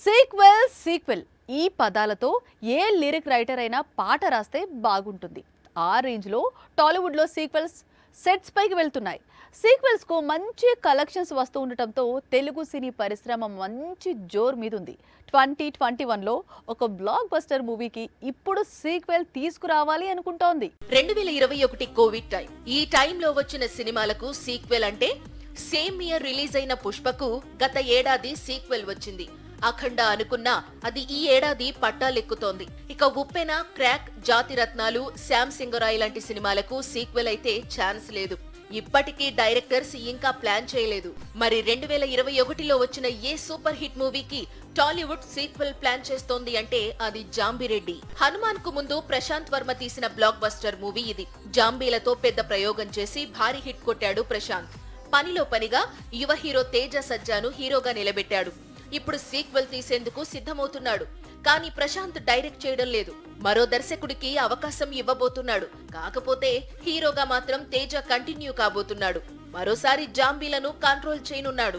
Sequel ఈ పదాలతో ఏ lyric writer అయినా పాట రాస్తే బాగుంటుంది. ఆ రేంజ్లో టాలీవుడ్లో సీక్వెల్స్ సెట్స్ పైకి వెళ్తున్నాయి. సీక్వెల్స్కు మంచి కలెక్షన్స్ వస్తూ ఉండటంతో తెలుగు సినీ పరిశ్రమ మంచి జోర్ మీదుంది. 2021లో ఒక బ్లాక్ బస్టర్ మూవీకి ఇప్పుడు సీక్వెల్ తీసుకురావాలి అనుకుంటోంది. 2021 కోవిడ్ టైం. ఈ టైంలో వచ్చిన సినిమాలకు సీక్వెల్ అంటే సేమ్ ఇయర్ రిలీజ్ అయిన పుష్పకు గత ఏడాది సీక్వెల్ వచ్చింది. అఖండ అనుకున్నా అది ఈ ఏడాది పట్టాలెక్కుతోంది. ఇక ఉప్పెన, క్రాక్, జాతిరత్నాలు, శ్యామ్ సింగరాయ్ లాంటి సినిమాలకు సీక్వెల్ అయితే ఛాన్స్ లేదు. ఇప్పటికీ డైరెక్టర్స్ ఇంకా ప్లాన్ చేయలేదు. మరి 2021లో వచ్చిన ఏ సూపర్ హిట్ మూవీకి టాలీవుడ్ సీక్వెల్ ప్లాన్ చేస్తోంది అంటే అది జాంబిరెడ్డి. హనుమాన్ కు ముందు ప్రశాంత్ వర్మ తీసిన బ్లాక్ బస్టర్ మూవీ ఇది. జాంబీలతో పెద్ద ప్రయోగం చేసి భారీ హిట్ కొట్టాడు ప్రశాంత్. పనిలో పనిగా యువ హీరో తేజ సజ్జాను హీరోగా నిలబెట్టాడు. ఇప్పుడు సీక్వెల్ తీసేందుకు సిద్ధమవుతున్నాడు. కానీ ప్రశాంత్ డైరెక్ట్ చేయడం లేదు. మరో దర్శకుడికి అవకాశం ఇవ్వబోతున్నాడు. కాకపోతే హీరోగా మాత్రం తేజ కంటిన్యూ కాబోతున్నాడు. మరోసారి జాంబీలను కంట్రోల్ చేయనున్నాడు.